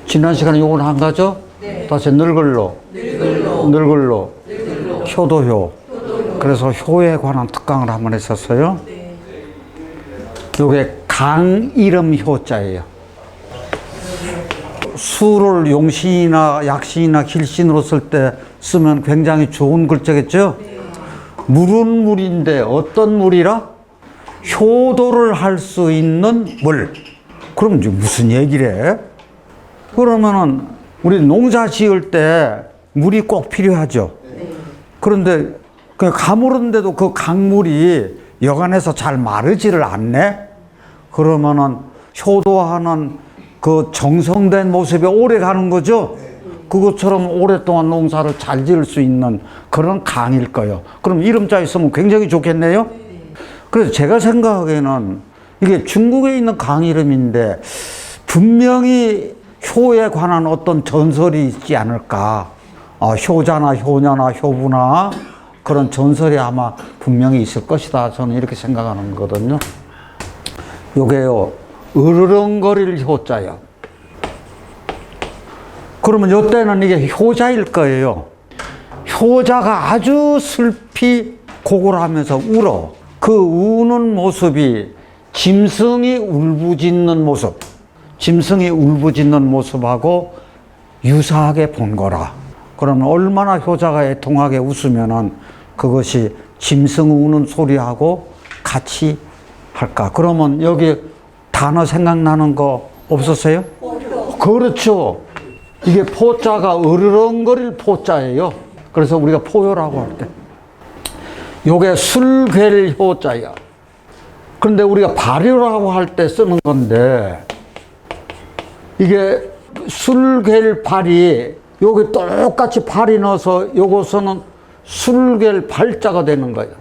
지난 시간에 요건 한 가죠? 네. 다시 늙을로. 효도효. 그래서 효에 관한 특강을 한번 했었어요. 네. 요게 강 이름 효자예요. 수를 용신이나 약신이나 길신으로 쓸 때 쓰면 굉장히 좋은 글자겠죠? 네. 물은 물인데 어떤 물이라? 효도를 할 수 있는 물. 그럼 이제 무슨 얘기를 해? 그러면은 우리 농사 지을 때 물이 꼭 필요하죠. 네. 그런데 그 가물은데도 그 강물이 여간에서 잘 마르지를 않네? 그러면은 효도하는 그 정성된 모습이 오래 가는 거죠? 그것처럼 오랫동안 농사를 잘 지을 수 있는 그런 강일 거예요. 그럼 이름자 있으면 굉장히 좋겠네요? 그래서 제가 생각하기에는 이게 중국에 있는 강 이름인데 분명히 효에 관한 어떤 전설이 있지 않을까. 효자나 효녀나 효부나 그런 전설이 아마 분명히 있을 것이다. 저는 이렇게 생각하는 거거든요. 요게요, 으르렁거릴 효자요. 그러면 요때는 이게 효자일 거예요. 효자가 아주 슬피 고골하면서 울어. 그 우는 모습이 짐승이 울부짖는 모습, 짐승이 울부짖는 모습하고 유사하게 본 거라. 그러면 얼마나 효자가 애통하게 웃으면은 그것이 짐승 우는 소리하고 같이 할까? 그러면 여기 단어 생각나는 거 없었어요? 그렇죠. 이게 포자가 으르렁거릴 포자예요. 그래서 우리가 포효라고 할 때. 요게 술괴를 효자야. 그런데 우리가 발효라고 할 때 쓰는 건데, 이게 술괴 발이, 여기 똑같이 발이 넣어서 요것은 술괴 발자가 되는 거예요.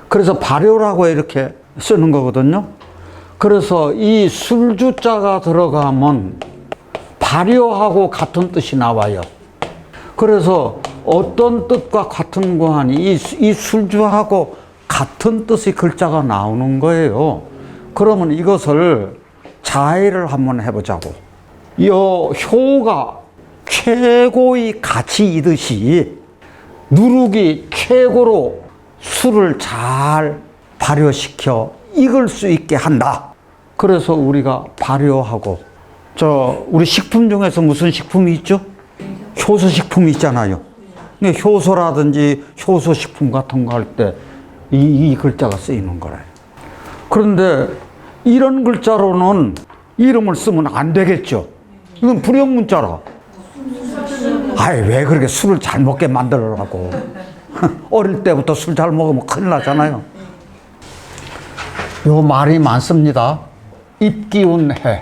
그래서 발효라고 이렇게 쓰는 거거든요. 그래서 이 술주자가 들어가면 발효하고 같은 뜻이 나와요. 그래서 어떤 뜻과 같은 거 하니 이 술주하고 같은 뜻의 글자가 나오는 거예요. 그러면 이것을 자해를 한번 해보자고. 이 효가 최고의 가치이듯이 누룩이 최고로 술을 잘 발효시켜 익을 수 있게 한다. 그래서 우리가 발효하고, 우리 식품 중에서 무슨 식품이 있죠? 효소식품이 있잖아요. 효소라든지 효소식품 같은 거 할 때 이 글자가 쓰이는 거래요. 그런데 이런 글자로는 이름을 쓰면 안 되겠죠. 이건 불형문자라. 아이, 왜 그렇게 술을 잘 먹게 만들어라고. 어릴 때부터 술 잘 먹으면 큰일 나잖아요. 요 말이 많습니다. 입기운해,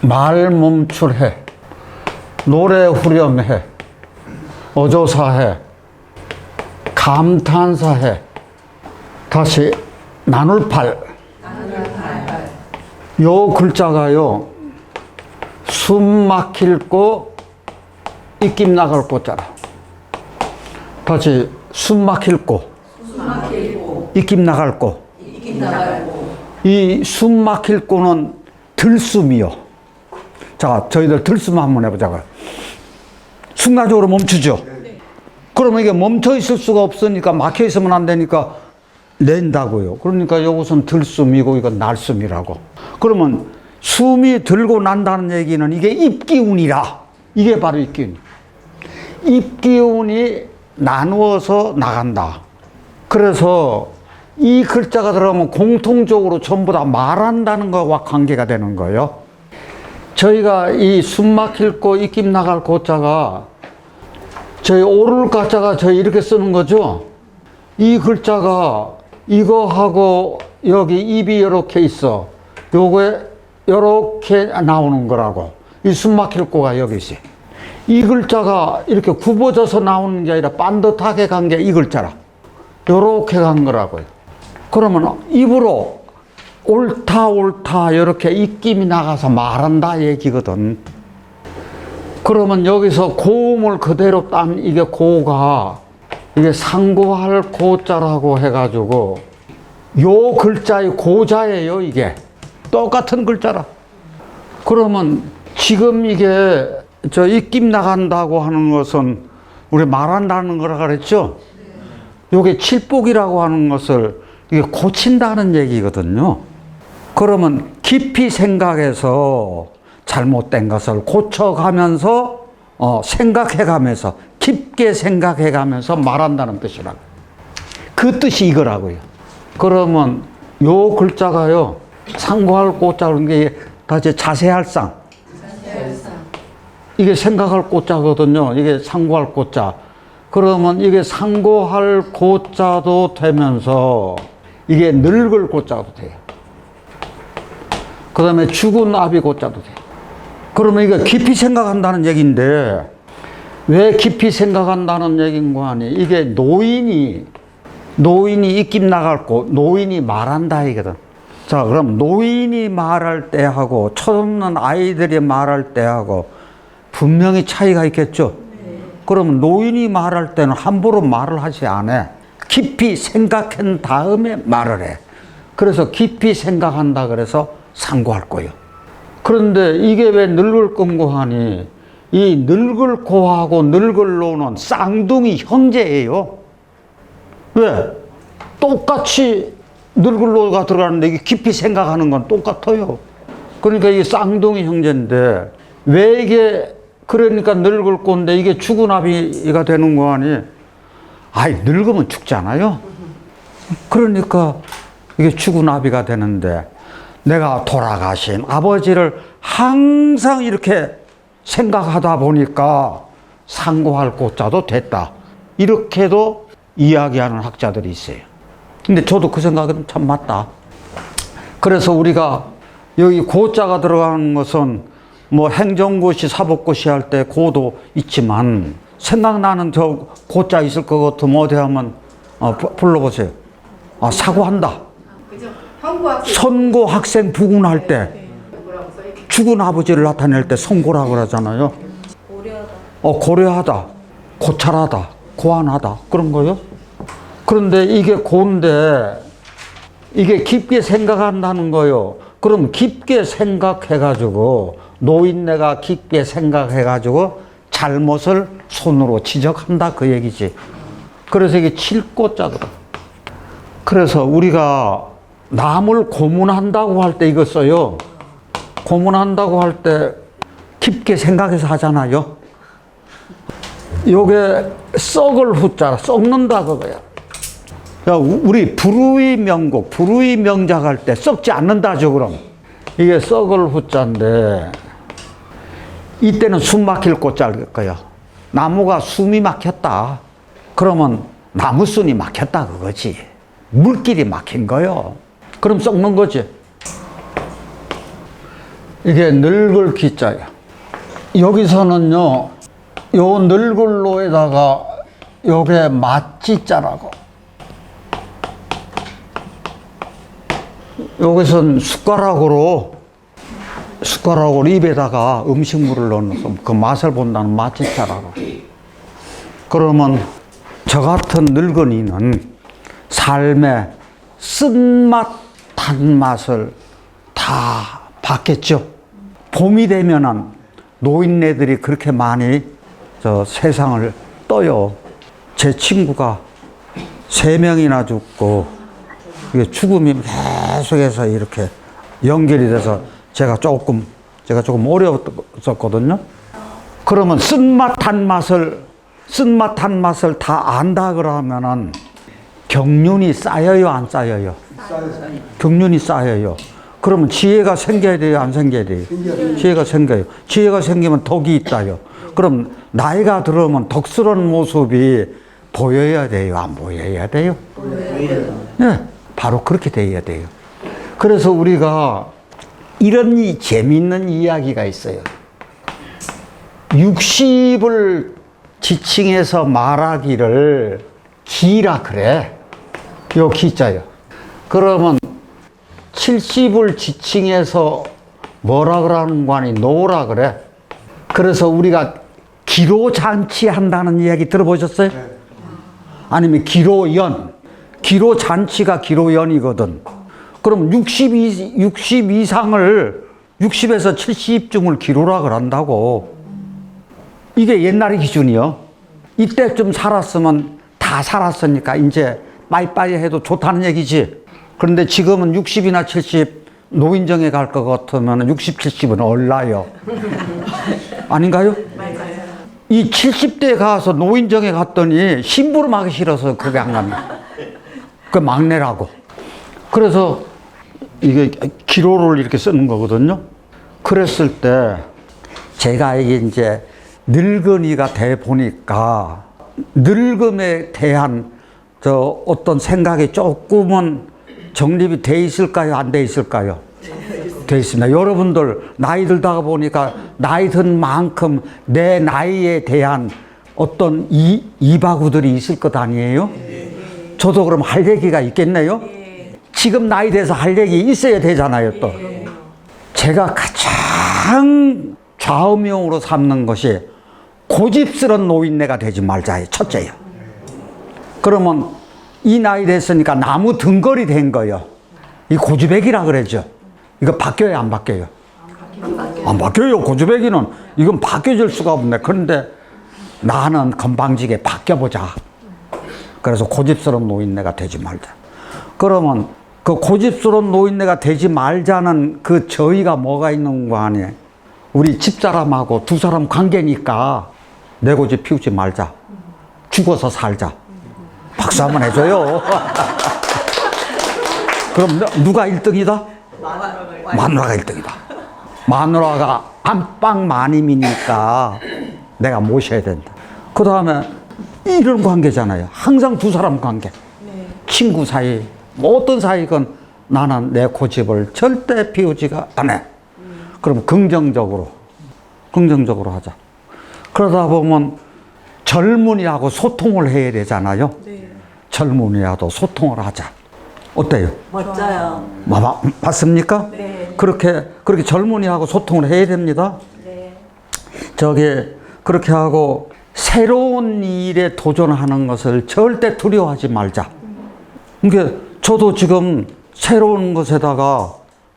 말 멈출해, 노래 후렴해, 어조사해, 감탄사해, 다시 나눌팔. 요 글자가요, 숨 막힐 거, 입김 나갈 거잖아. 다시 숨 막힐 거, 입김 나갈 거. 이 숨 막힐 거는 들숨이요. 자, 저희들 들숨 한번 해보자고요. 순간적으로 멈추죠. 그러면 이게 멈춰 있을 수가 없으니까, 막혀 있으면 안 되니까 낸다고요. 그러니까 이것은 들숨이고 이건 날숨이라고. 그러면 숨이 들고 난다는 얘기는 이게 입기운이라. 이게 바로 입기운. 입기운이 나누어서 나간다. 그래서 이 글자가 들어가면 공통적으로 전부 다 말한다는 것과 관계가 되는 거예요. 저희가 이 숨 막힐 거, 입김 나갈 거자가, 저희 오를 가자가 저희 이렇게 쓰는 거죠. 이 글자가 이거하고 여기 입이 이렇게 있어. 요거에 이렇게 나오는 거라고. 이 숨 막힐 거가 여기 있어. 이 글자가 이렇게 굽어져서 나오는 게 아니라 반듯하게 간 게 이 글자라. 요렇게 간 거라고요. 그러면 입으로 옳다 옳다 이렇게 입김이 나가서 말한다 얘기거든. 그러면 여기서 고음을 그대로 딴 이게 고가, 이게 상고할 고자라고 해가지고 요 글자의 고자예요, 이게. 똑같은 글자라. 그러면 지금 이게 입김 나간다고 하는 것은 우리 말한다는 거라 그랬죠? 요게 칠복이라고 하는 것을 이게 고친다는 얘기거든요. 그러면 깊이 생각해서 잘못된 것을 고쳐가면서 생각해가면서 깊게 생각해가면서 말한다는 뜻이라고. 그 뜻이 이거라고요. 그러면 요 글자가요, 상고할 고자는 게 다시 자세할 상. 이게 생각할 고자거든요. 이게 상고할 고자. 그러면 이게 상고할 고자도 되면서 이게 늙을 고자도 돼요. 그 다음에 죽은 아비 고자도 돼요. 그러면 이게 깊이 생각한다는 얘기인데, 왜 깊이 생각한다는 얘기인가 하니, 이게 노인이 입김 나갈 고 노인이 말한다 이거든. 자, 그럼 노인이 말할 때 하고 철없는 아이들이 말할 때 하고 분명히 차이가 있겠죠. 그러면 노인이 말할 때는 함부로 말을 하지 않아. 깊이 생각한 다음에 말을 해. 그래서 깊이 생각한다 그래서 상고할 거예요. 그런데 이게 왜 늙을 건고 하니, 이 늙을 고하고 늙을 노는 쌍둥이 형제예요. 왜? 똑같이 늙을 노가 들어가는데 이게 깊이 생각하는 건 똑같아요. 그러니까 이게 쌍둥이 형제인데, 왜 이게 그러니까 늙을 건데 이게 죽은 아비가 되는 거 아니? 아이, 늙으면 죽잖아요. 그러니까 이게 죽은 아비가 되는데, 내가 돌아가신 아버지를 항상 이렇게 생각하다 보니까 상고할 고자도 됐다. 이렇게도 이야기하는 학자들이 있어요. 근데 저도 그 생각은 참 맞다. 그래서 우리가 여기 고자가 들어가는 것은 뭐 행정고시, 사법고시 할 때 고도 있지만, 생각나는 저 고자 있을 것 같으면 어디 하면 불러보세요. 사고한다. 선고 학생 부군할 때 죽은 아버지를 나타낼 때 선고라고 그러잖아요. 고려하다, 고찰하다, 고안하다, 그런 거요. 그런데 이게 고인데 이게 깊게 생각한다는 거요. 그럼 깊게 생각해가지고, 노인네가 깊게 생각해가지고 잘못을 손으로 지적한다 그 얘기지. 그래서 이게 칠고자더라. 그래서 우리가 남을 고문한다고 할 때 이거 써요. 고문한다고 할 때 깊게 생각해서 하잖아요. 요게 썩을 후자라, 썩는다 그거야. 우리 불의 명곡, 불의 명작 할 때 썩지 않는다죠, 그럼. 이게 썩을 후자인데, 이때는 숨 막힐 꽃자일 거야. 나무가 숨이 막혔다. 그러면 나무순이 막혔다 그거지. 물길이 막힌 거요. 그럼 썩는 거지. 이게 늙을 기자야. 여기서는요, 요 늙을로에다가 요게 맛지자라고. 여기선 숟가락으로 입에다가 음식물을 넣어서 그 맛을 본다는 맛지자라고. 그러면 저 같은 늙은이는 삶의 쓴맛, 단맛을 다 봤겠죠. 봄이 되면은 노인네들이 그렇게 많이 세상을 떠요. 제 친구가 3명이나 죽고, 이게 죽음이 계속해서 이렇게 연결이 돼서 제가 조금 어려웠었거든요. 그러면 쓴맛, 단맛을 다 안다 그러면은 경륜이 쌓여요, 안 쌓여요? 경륜이 쌓여요. 그러면 지혜가 생겨야 돼요, 안 생겨야 돼요? 지혜가 생겨요. 지혜가 생기면 덕이 있다요. 그럼 나이가 들어오면 덕스러운 모습이 보여야 돼요, 안 보여야 돼요? 네, 바로 그렇게 돼야 돼요. 그래서 우리가 이런 재미있는 이야기가 있어요. 60을 지칭해서 말하기를 기라 그래. 요 기자요. 그러면 70을 지칭해서 뭐라 그러는 거 아니? 노라 그래. 그래서 우리가 기로잔치 한다는 이야기 들어보셨어요? 아니면 기로연. 기로 잔치가 기로연이거든. 그럼 60 이상을 60에서 70중을 기로라 그런다고. 이게 옛날의 기준이요. 이때쯤 살았으면 다 살았으니까 이제 빠이빠이 해도 좋다는 얘기지. 그런데 지금은 60이나 70 노인정에 갈 것 같으면 60, 70은 얼라요. 아닌가요? 맞아요. 이 70대에 가서 노인정에 갔더니 심부름하기 싫어서 거기 안 갑니다. 그 막내라고. 그래서 이게 기로를 이렇게 쓰는 거거든요. 그랬을 때 제가 이게 이제 늙은이가 돼 보니까 늙음에 대한 저 어떤 생각이 조금은 정립이 돼 있을까요? 안 돼 있을까요? 돼 있습니다. 여러분들 나이 들다가 보니까 나이 든 만큼 내 나이에 대한 어떤 이바구들이 있을 것 아니에요? 저도 그럼 할 얘기가 있겠네요? 지금 나이 돼서 할 얘기 있어야 되잖아요, 또. 제가 가장 좌우명으로 삼는 것이 고집스러운 노인네가 되지 말자예요, 첫째요. 그러면 이 나이 됐으니까 나무 등걸이 된 거예요. 이 고주백이라 그러죠. 이거 바뀌어요, 안 바뀌어요? 안 바뀌어요. 고주백이는 이건 바뀌어질 수가 없네. 그런데 나는 건방지게 바뀌어보자. 그래서 고집스러운 노인네가 되지 말자. 그러면 그 고집스러운 노인네가 되지 말자는 그 저희가 뭐가 있는 거 아니에요? 우리 집사람하고 두 사람 관계니까 내 고집 피우지 말자. 죽어서 살자. 박수 한번 해줘요. 그럼 누가 1등이다? 마누라가 1등이다. 마누라가 안방 마님이니까 내가 모셔야 된다. 그 다음에 이런 관계잖아요. 항상 두 사람 관계. 친구 사이, 뭐 어떤 사이건 나는 내 고집을 절대 피우지가 않아. 그럼 긍정적으로 하자. 그러다 보면 젊은이하고 소통을 해야 되잖아요. 젊은이하고 소통을 하자. 어때요? 멋져요. 맞습니까? 네. 그렇게 젊은이하고 소통을 해야 됩니다. 네. 그렇게 하고 새로운 일에 도전하는 것을 절대 두려워하지 말자. 그러니까 저도 지금 새로운 것에다가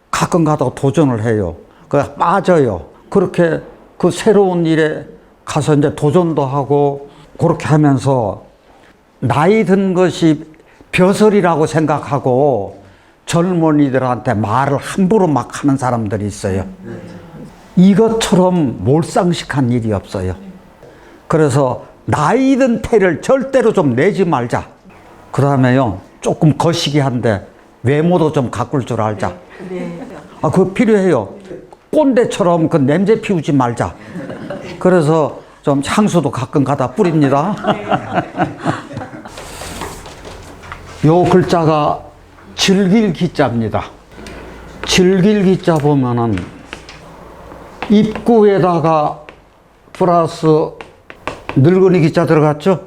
가끔 가다가 도전을 해요. 그래서 빠져요. 그렇게 그 새로운 일에 가서 이제 도전도 하고 그렇게 하면서 나이 든 것이 벼슬이라고 생각하고 젊은이들한테 말을 함부로 막 하는 사람들이 있어요. 이것처럼 몰상식한 일이 없어요. 그래서 나이 든 태를 절대로 좀 내지 말자. 그 다음에요, 조금 거시기한데 외모도 좀 가꿀 줄 알자. 그거 필요해요. 꼰대처럼 그 냄새 피우지 말자. 그래서 좀 향수도 가끔 가다 뿌립니다. 요 글자가 즐길 기자입니다. 즐길 기자 보면은 입구에다가 플러스 늙은이 기자 들어갔죠?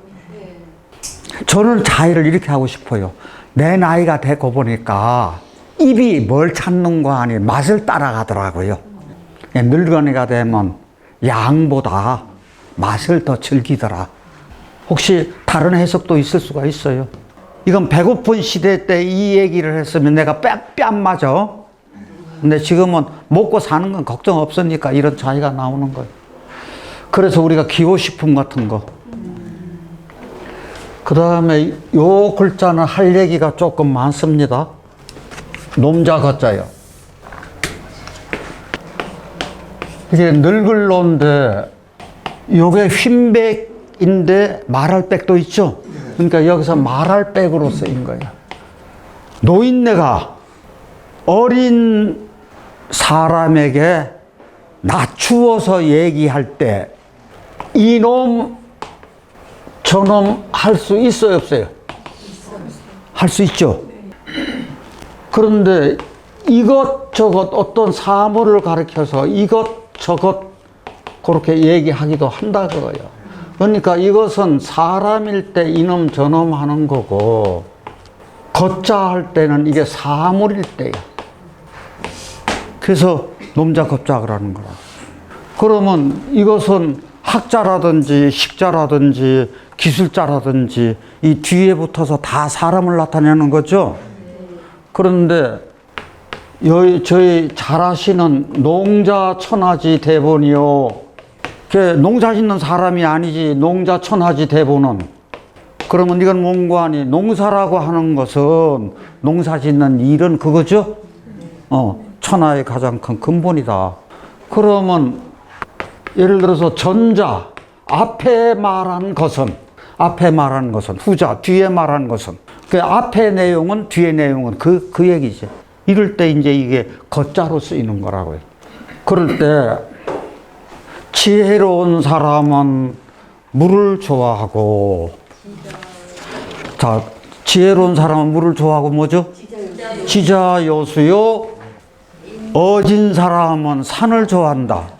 저는 자의를 이렇게 하고 싶어요. 내 나이가 되고 보니까 입이 뭘 찾는 거 아니 맛을 따라가더라고요. 늙은이가 되면 양보다 맛을 더 즐기더라. 혹시 다른 해석도 있을 수가 있어요. 이건 배고픈 시대 때 이 얘기를 했으면 내가 뺨 맞아. 근데 지금은 먹고 사는 건 걱정 없으니까 이런 차이가 나오는 거예요. 그래서 우리가 기호식품 같은 거. 그 다음에 요 글자는 할 얘기가 조금 많습니다. 놈자 거자요. 이게 늙을 노인데 요게 흰백인데 말할 백도 있죠. 그러니까 여기서 말할 백으로 쓰인 거예요. 노인네가 어린 사람에게 낮추어서 얘기할 때 이놈 저놈 할 수 있어요, 없어요? 할 수 있죠. 그런데 이것저것 어떤 사물을 가리켜서 이것저것 그렇게 얘기하기도 한다 그거예요. 그러니까 이것은 사람일 때 이놈 저놈 하는 거고 걷자 할 때는 이게 사물일 때야. 그래서 놈자 걷자 그러는 거라. 그러면 이것은 학자라든지 식자라든지 기술자라든지 이 뒤에 붙어서 다 사람을 나타내는 거죠. 그런데 저희 잘 아시는 농자 천하지 대본이요. 농사 짓는 사람이 아니지 농자 천하지 대본은. 그러면 이건 뭔가 아니 농사라고 하는 것은 농사 짓는 일은 그거죠. 천하의 가장 큰 근본이다. 그러면 예를 들어서 전자 앞에 말한 것은 후자 뒤에 말한 것은 그 앞에 내용은 뒤에 내용은 그 얘기죠. 이럴 때 이제 이게 거자로 쓰이는 거라고요. 그럴 때 지혜로운 사람은 물을 좋아하고 자 지혜로운 사람은 물을 좋아하고 뭐죠? 지자요수요. 어진 사람은 산을 좋아한다.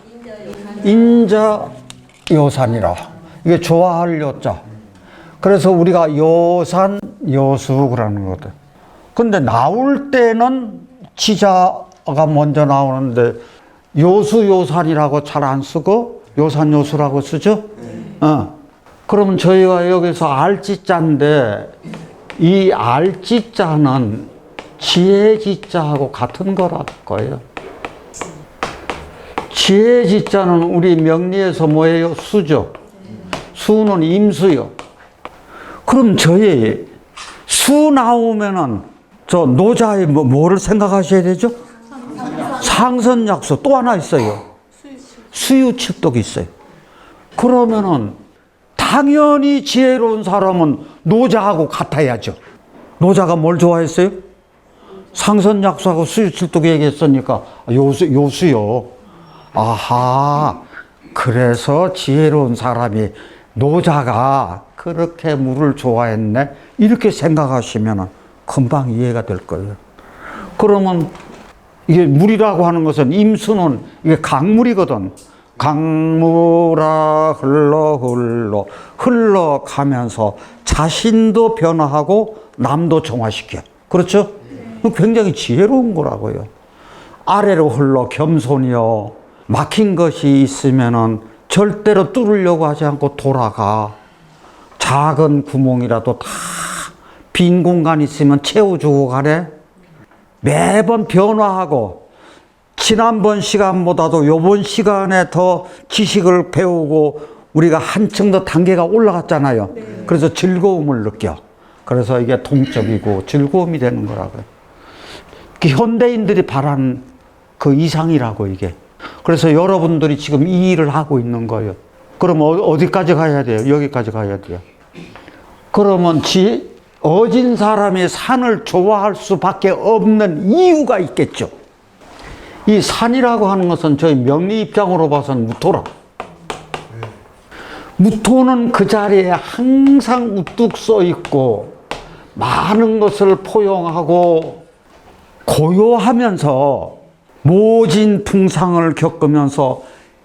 인자요산이라. 이게 좋아할 요자. 그래서 우리가 요산, 요수 그러는 거거든. 근데 나올 때는 지자가 먼저 나오는데 요수, 요산이라고 잘 안 쓰고 요산, 요수라고 쓰죠? 그러면 저희가 여기서 알지자인데 이 알지자는 지혜지자하고 같은 거랄 거예요. 지혜지자는 우리 명리에서 뭐예요? 수죠. 수는 임수요. 그럼 저희 수 나오면은 저 노자의 뭐를 생각하셔야 되죠? 상선약수 또 하나 있어요. 수유칠독이 있어요. 그러면은 당연히 지혜로운 사람은 노자하고 같아야죠. 노자가 뭘 좋아했어요? 상선약수하고 수유칠독 얘기했으니까 요수요. 아하, 그래서 지혜로운 사람이 노자가 그렇게 물을 좋아했네 이렇게 생각하시면 금방 이해가 될 거예요. 그러면 이게 물이라고 하는 것은 임수는 이게 강물이거든. 강물아 흘러가면서 자신도 변화하고 남도 정화시켜. 그렇죠? 굉장히 지혜로운 거라고요. 아래로 흘러 겸손이요. 막힌 것이 있으면은 절대로 뚫으려고 하지 않고 돌아가. 작은 구멍이라도 다 빈 공간 있으면 채워주고 가래. 매번 변화하고 지난번 시간보다도 요번 시간에 더 지식을 배우고 우리가 한층 더 단계가 올라갔잖아요. 그래서 즐거움을 느껴. 그래서 이게 동적이고 즐거움이 되는 거라고요. 현대인들이 바라는 그 이상이라고 이게. 그래서 여러분들이 지금 이 일을 하고 있는 거예요. 그럼 어디까지 가야 돼요? 여기까지 가야 돼요. 그러면 어진 사람이 산을 좋아할 수밖에 없는 이유가 있겠죠. 이 산이라고 하는 것은 저희 명리 입장으로 봐서는 무토라. 무토는 그 자리에 항상 우뚝 서 있고 많은 것을 포용하고 고요하면서 모진 풍상을 겪으면서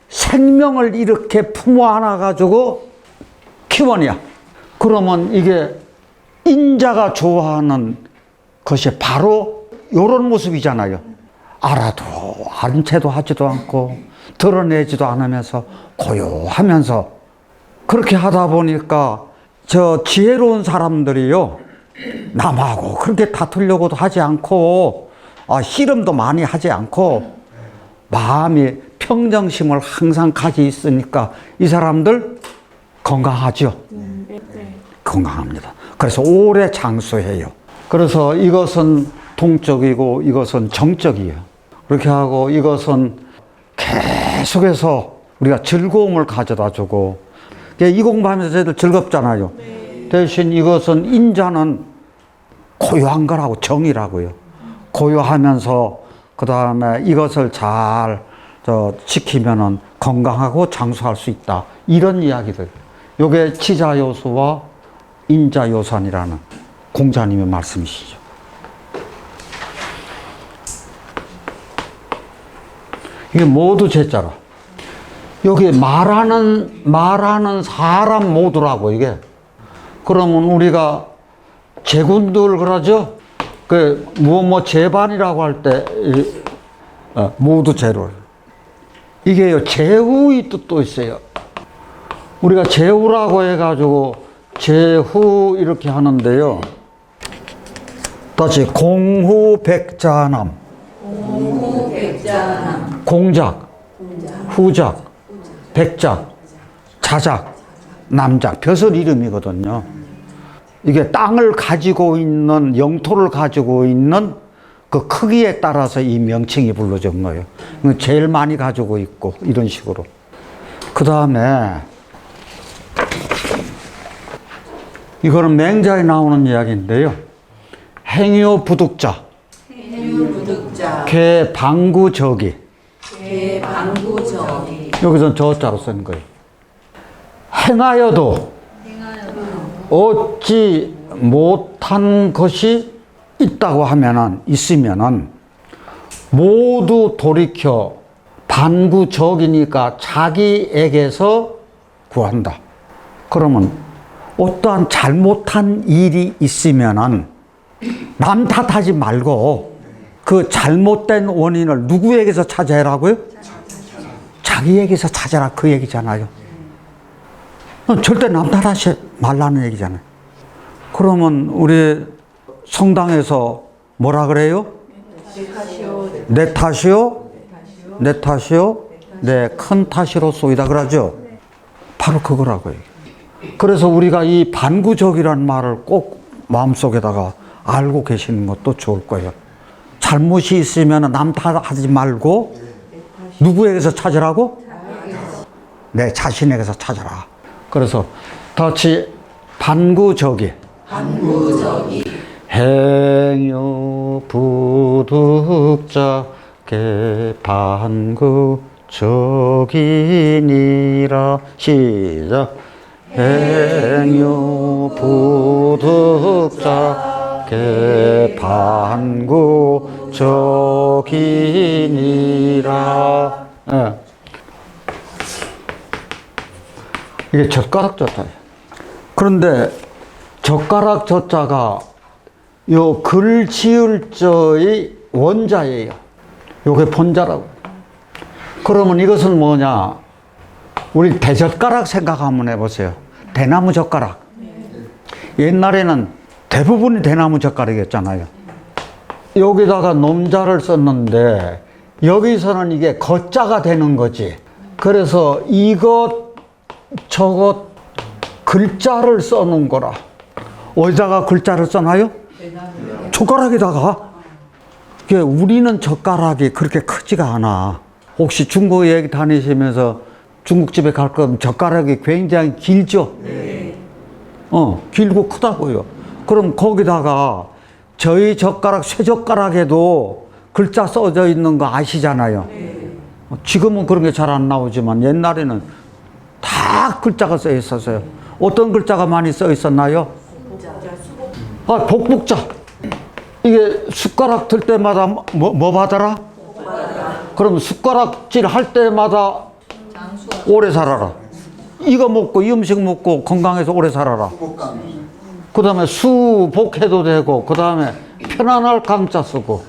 생명을 이렇게 품어 안아가지고 키워내야. 그러면 이게 인자가 좋아하는 것이 바로 이런 모습이잖아요. 알아도 아는 채도 하지도 않고 드러내지도 않으면서 고요하면서 그렇게 하다 보니까 저 지혜로운 사람들이요. 남하고 그렇게 다투려고도 하지 않고 씨름도 많이 하지 않고 마음이 평정심을 항상 가지고 있으니까 이 사람들 건강하죠? 건강합니다. 그래서 오래 장수해요. 그래서 이것은 동적이고 이것은 정적이에요. 그렇게 하고 이것은 계속해서 우리가 즐거움을 가져다 주고 이 공부하면서 저희들 즐겁잖아요. 대신 이것은 인자는 고요한 거라고 정이라고요. 고요하면서 그 다음에 이것을 잘 지키면은 건강하고 장수할 수 있다. 이런 이야기들. 요게 치자요수와 인자요산이라는 공자님의 말씀이시죠. 이게 모두 제자라. 여기 말하는 사람 모두라고 이게. 그러면 우리가 제군들 그러죠? 뭐 제반이라고 할 때, 모두 제로. 이게요, 제후의 뜻도 있어요. 우리가 제후라고 해가지고 제후 이렇게 하는데요. 다시 공후백자남. 공후백자남. 공작, 후작, 백작, 자작, 남작. 벼슬 이름이거든요. 이게 땅을 가지고 있는, 영토를 가지고 있는 그 크기에 따라서 이 명칭이 불러진 거예요. 제일 많이 가지고 있고, 이런 식으로. 그 다음에, 이거는 맹자에 나오는 이야기인데요. 행요 부득자. 행유 부득자. 개 방구저기. 개 방구저기. 여기서는 저자로 쓴 거예요. 행하여도 얻지 못한 것이 있다고 하면은, 있으면은, 모두 돌이켜 반구적이니까 자기에게서 구한다. 그러면 어떠한 잘못한 일이 있으면은 남 탓하지 말고 그 잘못된 원인을 누구에게서 찾아라고요? 자기에게서 찾아라, 그 얘기잖아요. 절대 남 탓하지 말라는 얘기잖아요. 그러면 우리 성당에서 뭐라 그래요? 내 탓이요? 내 탓이요? 내 큰 탓이로소이다 그러죠? 바로 그거라고요. 그래서 우리가 이 반구적이라는 말을 꼭 마음속에다가 알고 계시는 것도 좋을 거예요. 잘못이 있으면 남 탓하지 말고 누구에게서 찾으라고? 내 자신에게서 찾아라. 그래서 다시 반구적이. 행여 부득자 개반구적이니라. 시작. 행여 부득자 개반구적이니라. 예. 이게 젓가락 저자예요. 그런데 젓가락 저자가 요 글 지을 저의 원자예요. 요게 본자라고. 그러면 이것은 뭐냐? 우리 대젓가락 생각 한번 해보세요. 대나무 젓가락. 옛날에는 대부분이 대나무 젓가락이었잖아요. 여기다가 놈자를 썼는데 여기서는 이게 거자가 되는 거지. 그래서 이것 저것 글자를 써놓은 거라. 어디다가 글자를 써놔요? 젓가락에다가. 우리는 젓가락이 그렇게 크지가 않아. 혹시 중국 여행 다니시면서 중국집에 갈 거면 젓가락이 굉장히 길죠? 네. 길고 크다고요. 그럼 거기다가 저희 젓가락, 쇠젓가락에도 글자 써져 있는 거 아시잖아요. 네. 지금은 그런 게 잘 안 나오지만 옛날에는 다 글자가 써 있었어요. 어떤 글자가 많이 써 있었나요? 복복자. 이게 숟가락 들 때마다 뭐 받아라? 그럼 숟가락질 할 때마다 오래 살아라. 이거 먹고 이 음식 먹고 건강해서 오래 살아라. 그 다음에 수복해도 되고, 그 다음에 편안할 강자 쓰고,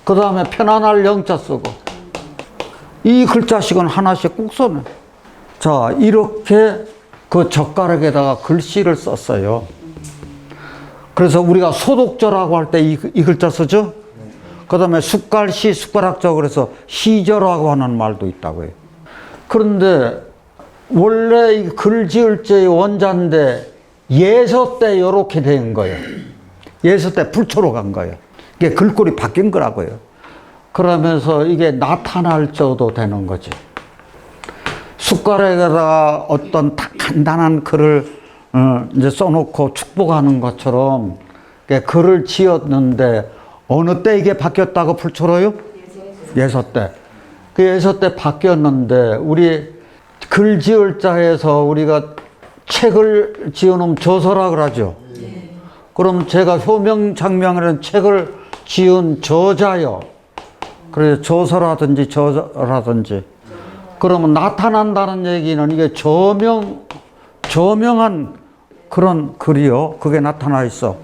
그 다음에 편안할 영자 쓰고, 이 글자씩은 하나씩 꼭 써내. 자, 이렇게 그 젓가락에다가 글씨를 썼어요. 그래서 우리가 소독저라고 할 때 이 글자 쓰죠? 그 다음에 숟갈시, 숟가락저, 그래서 시저라고 하는 말도 있다고 해요. 그런데 원래 이 글 지을 때의 원자인데 예서 때 이렇게 된 거예요. 예서 때 불초로 간 거예요. 이게 글꼴이 바뀐 거라고요. 그러면서 이게 나타날 저도 되는 거지. 숟가락에다가 어떤 간단한 글을 이제 써놓고 축복하는 것처럼 글을 지었는데 어느 때 이게 바뀌었다고 불초로요? 예서 때. 그 예서 때 바뀌었는데 우리 글 지을 자에서 우리가 책을 지어놓으면 저서라 그러죠. 그럼 제가 효명장명이라는 책을 지은 저자요. 그래서 저서라든지 저라든지. 그러면 나타난다는 얘기는 이게 저명한 그런 글이요. 그게 나타나 있어.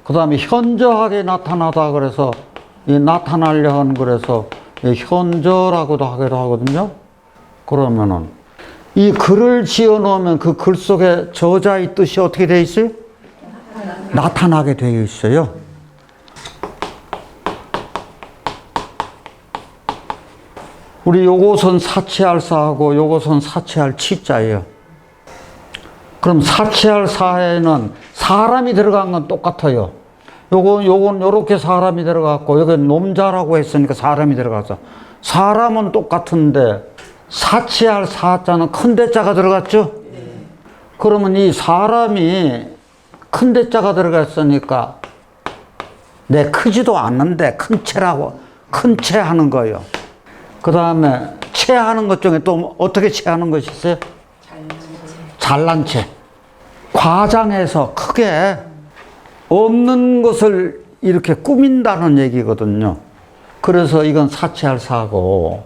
그 다음에 현저하게 나타나다 그래서 이 나타나려 한 그래서 현저라고도 하기도 하거든요. 그러면은 이 글을 지어 놓으면 그 글 속에 저자의 뜻이 어떻게 되어 있어요? 나타나게 되어 있어요. 우리 요것은 사치할 사하고 요것은 사치할 치자예요. 그럼 사치할 사에는 사람이 들어간 건 똑같아요. 요건 요렇게 사람이 들어갔고, 여기 놈자라고 했으니까 사람이 들어가서. 사람은 똑같은데, 사치할 사자는 큰 대자가 들어갔죠? 그러면 이 사람이 큰 대자가 들어갔으니까, 내 크지도 않는데 큰 채라고, 큰 채 하는 거예요. 그 다음에 채하는 것 중에 또 어떻게 채하는 것이 있어요? 잘난 채. 과장해서 크게 없는 것을 이렇게 꾸민다는 얘기거든요. 그래서 이건 사치할 사고,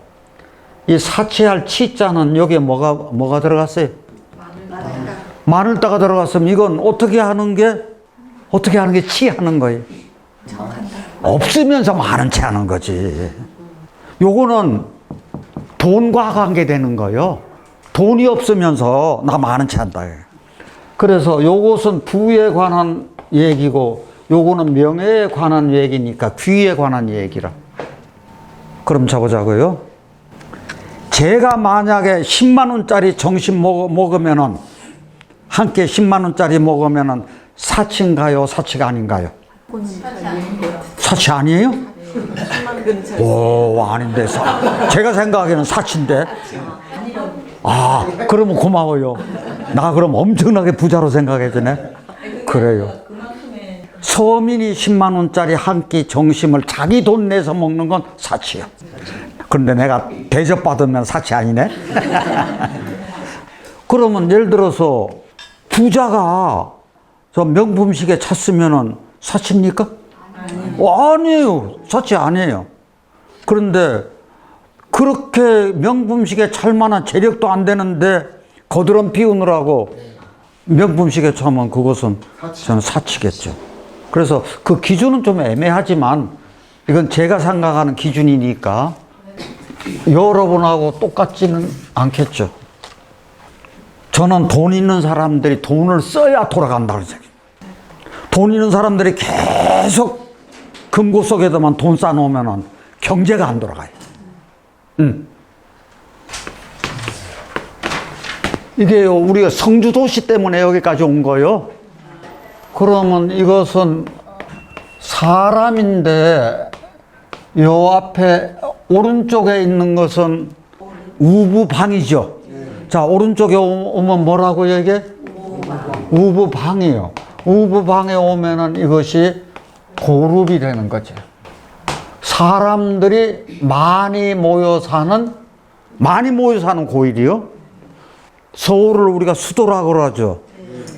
이 사치할 치자는 여기에 뭐가 들어갔어요? 마늘다가 들어갔으면 이건 어떻게 하는 게 치하는 거예요. 없으면서 많은 채 하는 거지. 요거는 돈과 관계되는 거예요. 돈이 없으면서 나 많은 채 한다. 그래서 요것은 부에 관한 얘기고 요거는 명예에 관한 얘기니까 귀에 관한 얘기라. 그럼 자보자고요. 제가 만약에 10만 원짜리 점심 먹으면은 한 끼 10만 원짜리 먹으면은 사치인가요? 사치가 아닌가요? 사치 아니에요? 오, 아닌데. 제가 생각하기에는 사치인데. 아, 그러면 고마워요. 나 그럼 엄청나게 부자로 생각해주네. 그래요. 서민이 10만 원짜리 한 끼 점심을 자기 돈 내서 먹는 건 사치요. 그런데 내가 대접받으면 사치 아니네. 그러면 예를 들어서 부자가 저 명품 시계 찼으면은 사치입니까? 아니에요. 사치 아니에요. 그런데 그렇게 명품 시계 찰 만한 재력도 안 되는데 거드름 피우느라고 명품 시계 차면 그것은 저는 사치겠죠. 그래서 그 기준은 좀 애매하지만 이건 제가 생각하는 기준이니까 여러분하고 똑같지는 않겠죠. 저는 돈 있는 사람들이 돈을 써야 돌아간다고 생각해요. 돈 있는 사람들이 계속 금고 속에다만 돈 쌓아놓으면 경제가 안 돌아가요. 이게 우리가 성주도시 때문에 여기까지 온 거예요. 그러면 이것은 사람인데 요 앞에 오른쪽에 있는 것은 우부방이죠. 자, 오른쪽에 오면 뭐라고 얘기해? 우부방이요. 우부방에 오면은 이것이 고룹이 되는 거죠. 사람들이 많이 모여 사는 고일이요. 서울을 우리가 수도라고 그러죠.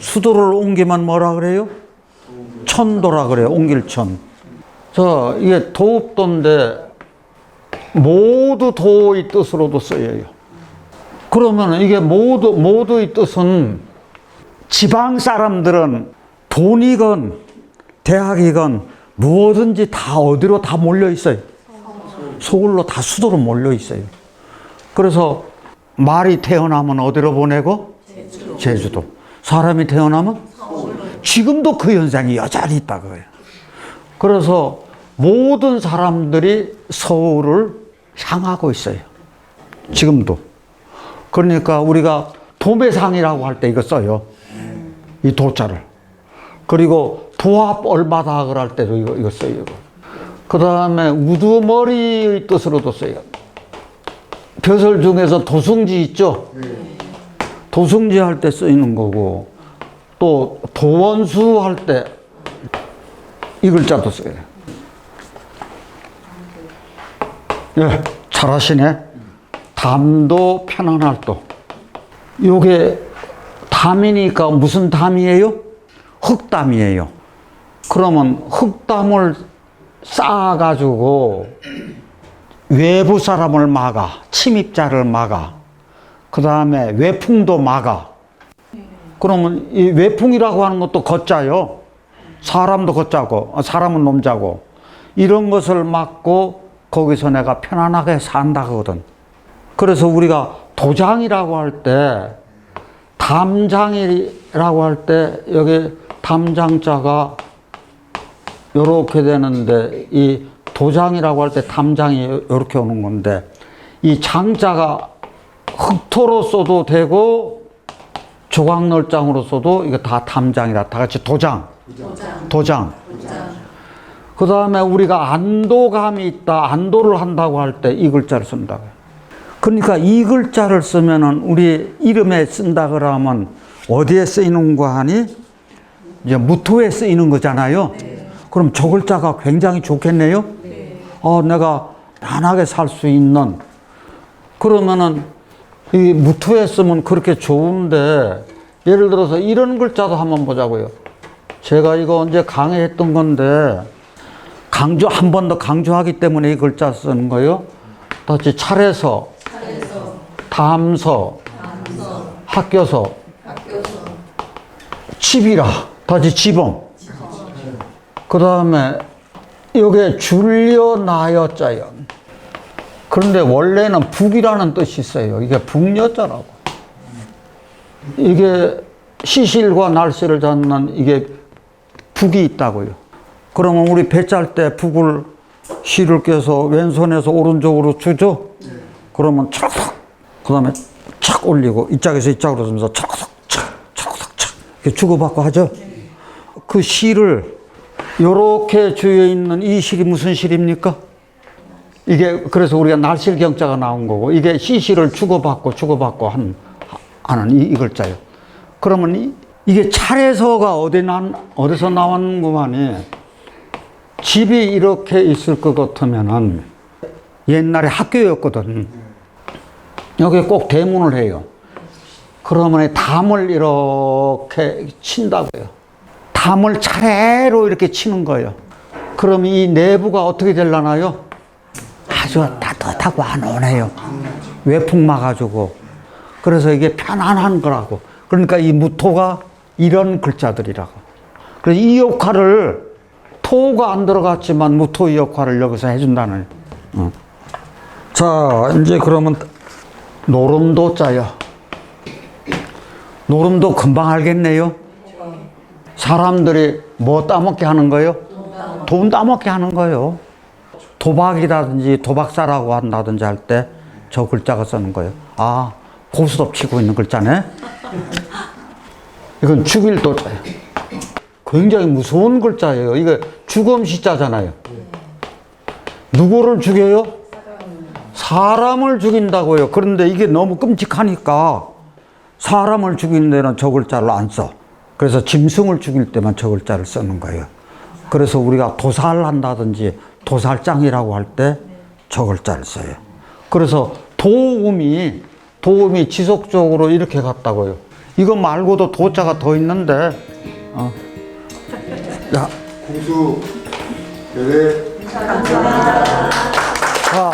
수도를 옮기면 뭐라 그래요? 천도라 그래요. 옮길천. 이게 도읍도인데 모두 도의 뜻으로도 쓰여요. 그러면 이게 모두의 뜻은 지방 사람들은 돈이건 대학이건 무엇든지 다 어디로 다 몰려 있어요. 서울로 다 수도로 몰려 있어요. 그래서 말이 태어나면 어디로 보내고? 제주도. 사람이 태어나면? 지금도 그 현상이 여전히 있다 그거예요. 그래서 모든 사람들이 서울을 향하고 있어요. 지금도. 그러니까 우리가 도매상이라고 할 때 이거 써요. 이 도자를. 그리고 도합 얼마다 그럴 때도 이거 써요. 그 다음에 우두머리의 뜻으로도 써요. 벼슬 중에서 도승지 있죠? 도승지 할 때 쓰이는 거고, 또 도원수 할 때 이 글자도 써요. 예, 잘하시네. 담도 편안할 도. 요게 담이니까 무슨 담이에요? 흙담이에요. 그러면 흙담을 쌓아가지고 외부 사람을 막아, 침입자를 막아, 그 다음에 외풍도 막아. 그러면 이 외풍이라고 하는 것도 거짜요. 사람도 거짜고, 사람은 놈자고, 이런 것을 막고 거기서 내가 편안하게 산다 거든. 그래서 우리가 도장이라고 할 때, 담장이라고 할 때, 여기 담장자가 요렇게 되는데, 이 도장이라고 할 때 담장이 요렇게 오는 건데, 이 장자가 흑토로 써도 되고, 조각널장으로 써도 이거 다 담장이라, 다 같이 도장. 그 다음에 우리가 안도감이 있다, 안도를 한다고 할 때 이 글자를 쓴다고요. 그러니까 이 글자를 쓰면은 우리 이름에 쓴다 그러면 어디에 쓰이는 거 하니? 이제 무토에 쓰이는 거잖아요. 그럼 저 글자가 굉장히 좋겠네요. 내가 편하게 살 수 있는. 그러면은 이 무토에 쓰면 그렇게 좋은데, 예를 들어서 이런 글자도 한번 보자고요. 제가 이거 언제 강의했던 건데, 한 번 더 강조하기 때문에 이 글자 쓰는 거예요. 다시 차례서, 담서, 학교서, 집이라, 다시 지범. 그 다음에 여기에 줄여나여 자연. 그런데 원래는 북이라는 뜻이 있어요. 이게 북여자라고. 이게 시실과 날씨를 잡는 이게 북이 있다고요. 그러면 우리 배 짤 때 북을 실을 껴서 왼손에서 오른쪽으로 주죠? 그러면 차락삭, 그 다음에 착 올리고, 이짝에서 이짝으로 주면서 차락삭, 차락삭, 이렇게 주고받고 하죠? 그 실을, 요렇게 주여 있는 이 실이 무슨 실입니까? 이게, 그래서 우리가 날실경자가 나온 거고, 이게 시실을 주고받고 하는 이 글자예요. 그러면 이게 차례서가 어디서 나왔는구만이, 집이 이렇게 있을 것 같으면은 옛날에 학교였거든. 여기 꼭 대문을 해요. 그러면 담을 이렇게 친다고요. 담을 차례로 이렇게 치는 거예요. 그럼 이 내부가 어떻게 되려나요? 아주 따뜻하고 안온해요. 외풍 막아주고. 그래서 이게 편안한 거라고. 그러니까 이 무토가 이런 글자들이라고. 그래서 이 역할을 토가 안 들어갔지만 무토의 역할을 여기서 해준다는. 자, 이제 그러면 노름도 자요. 노름도 금방 알겠네요. 사람들이 뭐 따먹게 하는 거예요? 돈 따먹게 하는 거예요. 도박이라든지 도박사라고 한다든지 할 때 저 글자가 쓰는 거예요. 아, 고스톱 치고 있는 글자네. 이건 죽일 도자예요. 굉장히 무서운 글자예요. 이거 죽음시자잖아요. 누구를 죽여요? 사람을 죽인다고요. 그런데 이게 너무 끔찍하니까 사람을 죽이는 데는 저 글자를 안 써. 그래서 짐승을 죽일 때만 저 글자를 쓰는 거예요. 그래서 우리가 도살한다든지 도살장이라고 할 때 저 글자를 써요. 그래서 도움이 지속적으로 이렇게 갔다고요. 이거 말고도 도자가 더 있는데, 야. 공수 대회 자.